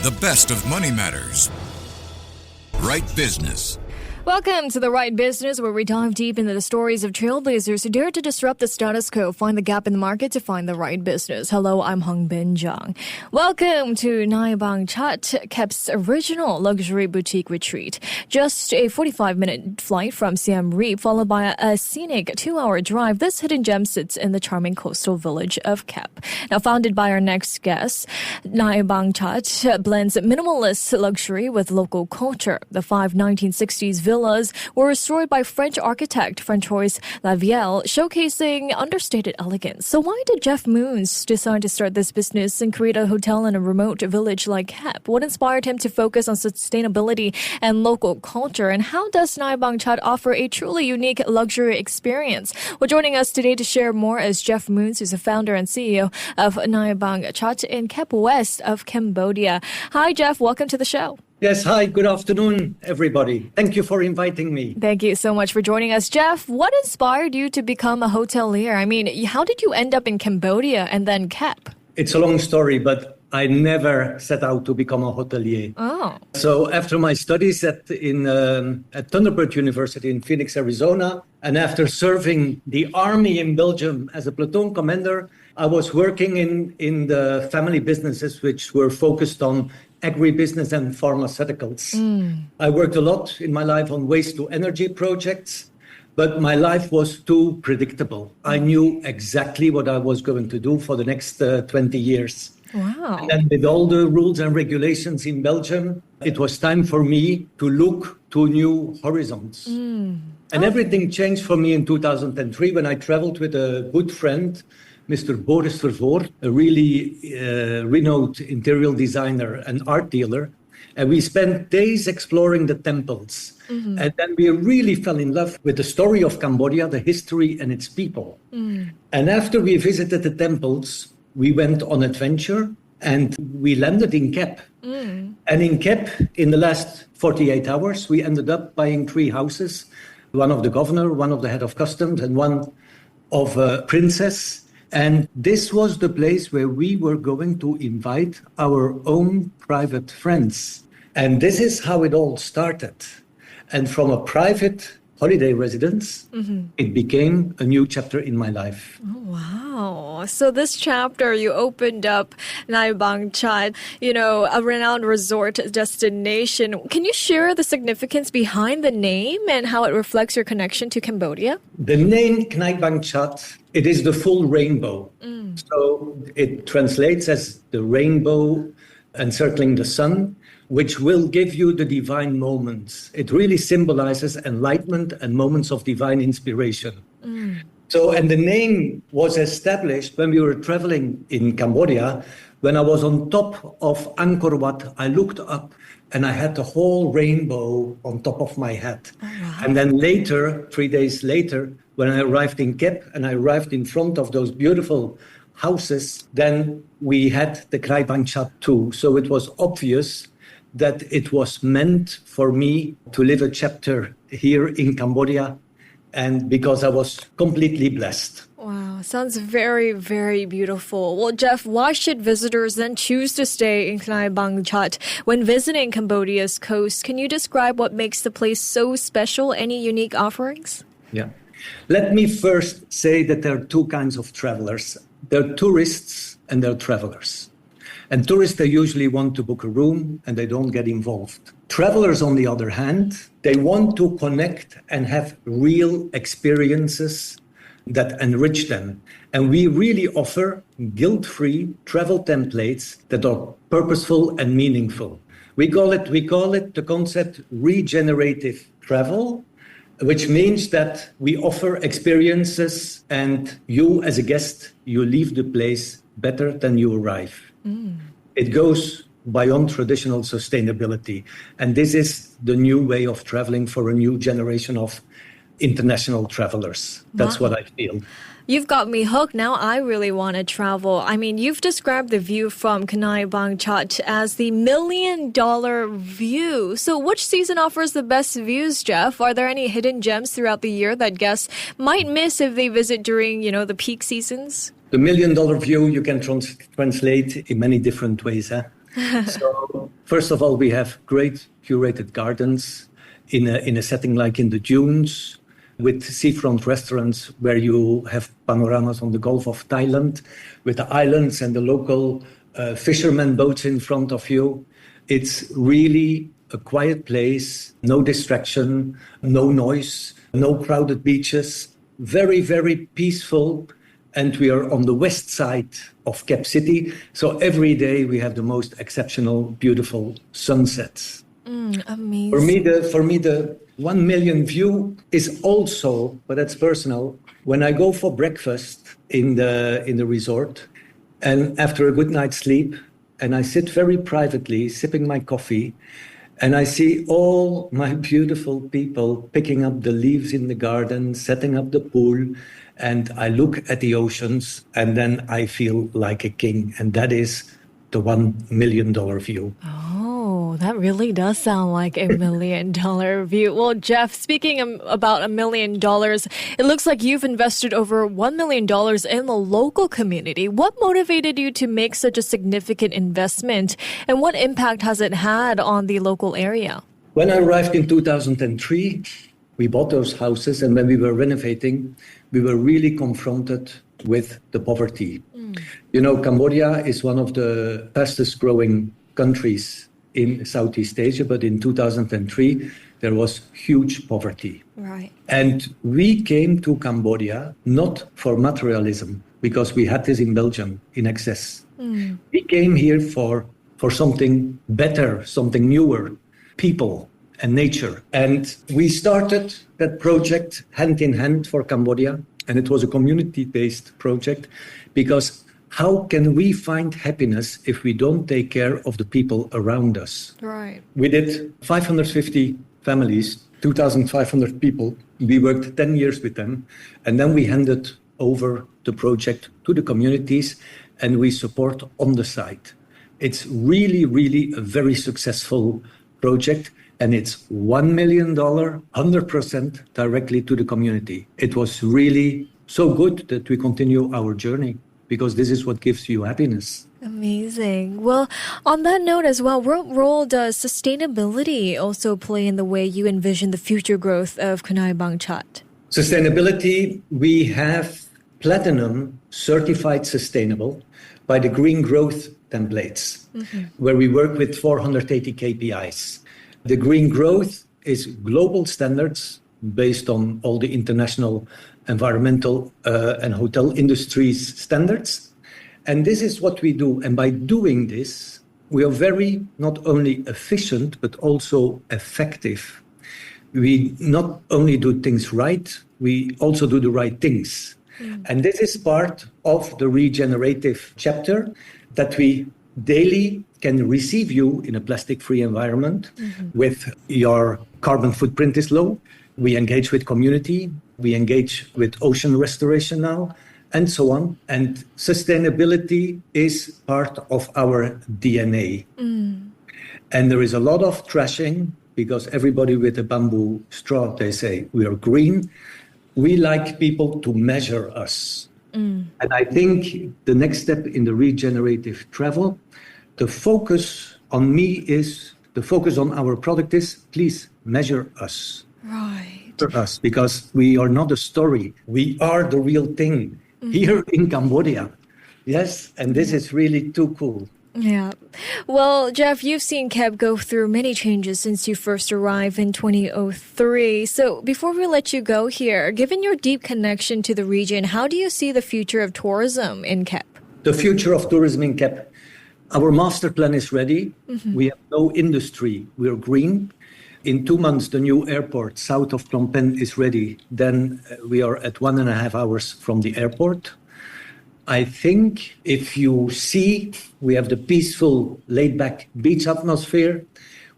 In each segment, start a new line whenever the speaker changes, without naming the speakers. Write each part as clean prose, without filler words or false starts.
The best of money matters. Right Business.
Welcome to The Right Business, where we dive deep into the stories of trailblazers who dare to disrupt the status quo, find the gap in the market to find the right business. Hello, I'm Hongbin, Jeong. Welcome to Knai Bang Chatt, KEP's original luxury boutique retreat. Just a 45-minute flight from Siem Reap, followed by a scenic 2-hour drive. This hidden gem sits in the charming coastal village of KEP. Now, founded by our next guest, Knai Bang Chatt blends minimalist luxury with local culture. The 5 1960s villas were restored by French architect Francoise Lavielle, showcasing understated elegance. So why did Jeff Moons decide to start this business and create a hotel in a remote village like KEP? What inspired him to focus on sustainability and local culture? And how does Knai Bang Chatt offer a truly unique luxury experience? Well, joining us today to share more is Jeff Moons, who's the founder and CEO of Knai Bang Chatt in KEP West of Cambodia. Hi, Jeff. Welcome to the show.
Yes, hi, good afternoon, everybody. Thank you for inviting me.
Thank you so much for joining us. Jeff, what inspired you to become a hotelier? I mean, how did you end up in Cambodia and then KEP?
It's a long story, but I never set out to become a hotelier.
Oh.
So after my studies at Thunderbird University in Phoenix, Arizona, and after serving the army in Belgium as a platoon commander, I was working in the family businesses which were focused on agribusiness and pharmaceuticals. I worked a lot in my life on waste to energy projects, but my life was too predictable. I knew exactly what I was going to do for the next 20 years.
Wow.
And then with all the rules and regulations in Belgium, it was time for me to look to new horizons. And everything changed for me in 2003 when I traveled with a good friend, Mr. Boris Vervoort, a really renowned interior designer and art dealer. And we spent days exploring the temples. And then we really fell in love with the story of Cambodia, the history and its people. And after we visited the temples, we went on adventure and we landed in KEP. And in KEP, in the last 48 hours, we ended up buying 3 houses, one of the governor, one of the head of customs, and one of a princess. And this was the place where we were going to invite our own private friends. And this is how it all started. And from a private holiday residence, it became a new chapter in my life.
Oh, wow. So this chapter, you opened up Knai Bang Chatt, a renowned resort destination. Can you share the significance behind the name and how it reflects your connection to Cambodia?
The name Knai Bang Chatt, it is the full rainbow. So it translates as the rainbow encircling the sun, which will give you the divine moments. It really symbolizes enlightenment and moments of divine inspiration. So, and the name was established when we were traveling in Cambodia. When I was on top of Angkor Wat, I looked up and I had the whole rainbow on top of my head.
Oh, wow.
And then later, 3 days later, when I arrived in KEP and I arrived in front of those beautiful houses, then we had the Knai Bang Chatt too. So it was obvious that it was meant for me to live a chapter here in Cambodia, and because I was completely blessed.
Wow, sounds very, very beautiful. Well, Jeff, why should visitors then choose to stay in Knai Bang Chatt when visiting Cambodia's coast? Can you describe what makes the place so special? Any unique offerings?
Yeah. Let me first say that there are 2 kinds of travelers. There are tourists and there are travelers. And tourists, they usually want to book a room and they don't get involved. Travelers, on the other hand, they want to connect and have real experiences that enrich them. And we really offer guilt-free travel templates that are purposeful and meaningful. We call it the concept regenerative travel, which means that we offer experiences and you as a guest, you leave the place better than you arrive. It goes beyond traditional sustainability. And this is the new way of traveling for a new generation of international travelers. That's what I feel.
You've got me hooked. Now I really want to travel. I mean, you've described the view from Knai Bang Chatt as the $1 million view. So which season offers the best views, Jeff? Are there any hidden gems throughout the year that guests might miss if they visit during, the peak seasons?
The $1 million view you can translate in many different ways. So first of all, we have great curated gardens in a setting like in the dunes, with seafront restaurants where you have panoramas on the Gulf of Thailand, with the islands and the local fishermen boats in front of you. It's really a quiet place, no distraction, no noise, no crowded beaches, very, very peaceful. And we are on the west side of Cap City. So every day we have the most exceptional, beautiful sunsets.
Amazing.
For me, the 1 million view is also, but that's personal, when I go for breakfast in the resort and after a good night's sleep, and I sit very privately sipping my coffee, and I see all my beautiful people picking up the leaves in the garden, setting up the pool, and I look at the oceans, and then I feel like a king. And that is the $1 million view.
Oh, that really does sound like $1 million view. Well, Jeff, speaking about $1 million, it looks like you've invested over $1 million in the local community. What motivated you to make such a significant investment, and what impact has it had on the local area?
When I arrived in 2003, we bought those houses, and when we were renovating, we were really confronted with the poverty. You know, Cambodia is one of the fastest growing countries in Southeast Asia, but in 2003, there was huge poverty.
Right.
And we came to Cambodia not for materialism, because we had this in Belgium in excess. We came here for something better, something newer, people and nature. And we started that project hand in hand for Cambodia. And it was a community-based project, because how can we find happiness if we don't take care of the people around us?
Right.
We did 550 families, 2,500 people. We worked 10 years with them. And then we handed over the project to the communities, and we support on the site. It's really, really a very successful project. And it's $1 million, 100% directly to the community. It was really so good that we continue our journey, because this is what gives you happiness.
Amazing. Well, on that note as well, what role does sustainability also play in the way you envision the future growth of Knai Bang Chatt?
Sustainability, we have platinum certified sustainable by the Green Growth templates, where we work with 480 KPIs. The green growth is global standards based on all the international environmental and hotel industries standards. And this is what we do. And by doing this, we are very not only efficient, but also effective. We not only do things right, we also do the right things. And this is part of the regenerative chapter, that we daily can receive you in a plastic-free environment with your carbon footprint is low. We engage with community. We engage with ocean restoration now, and so on. And sustainability is part of our DNA. And there is a lot of trashing, because everybody with a bamboo straw, they say, we are green. We like people to measure us. And I think the next step in the regenerative travel, the focus on me is, the focus on our product is, please measure us.
Right.
Measure us, because we are not a story. We are the real thing here in Cambodia. Yes, and this is really too cool.
Yeah. Well, Jeff, you've seen Kep go through many changes since you first arrived in 2003. So before we let you go here, given your deep connection to the region, how do you see the future of tourism in Kep?
The future of tourism in Kep. Our master plan is ready. We have no industry. We're green. In 2 months, the new airport south of Phnom Penh is ready. Then we are at 1.5 hours from the airport. I think if you see, we have the peaceful, laid-back beach atmosphere.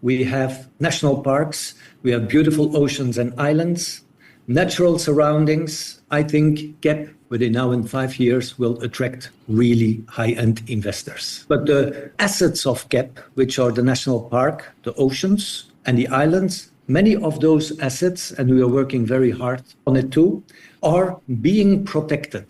We have national parks. We have beautiful oceans and islands, natural surroundings. I think Kep, within now and 5 years, will attract really high-end investors. But the assets of Kep, which are the national park, the oceans, and the islands, many of those assets, and we are working very hard on it too, are being protected.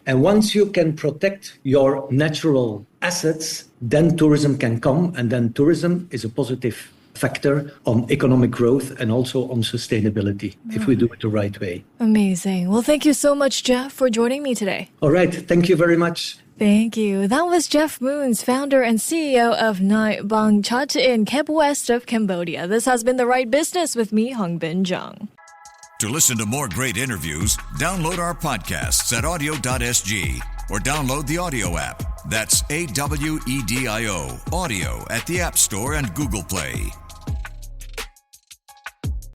And once you can protect your natural assets, then tourism can come, and then tourism is a positive factor on economic growth and also on sustainability if we do it the right way.
Amazing. Well, thank you so much, Jeff, for joining me today.
All right. Thank you very much.
Thank you. That was Jeff Moons, founder and CEO of Knai Bang Chatt in Kep West of Cambodia. This has been The Right Business with me, Hongbin Jeong.
To listen to more great interviews, download our podcasts at audio.sg or download the audio app. That's AWEDIO, audio at the App Store and Google Play.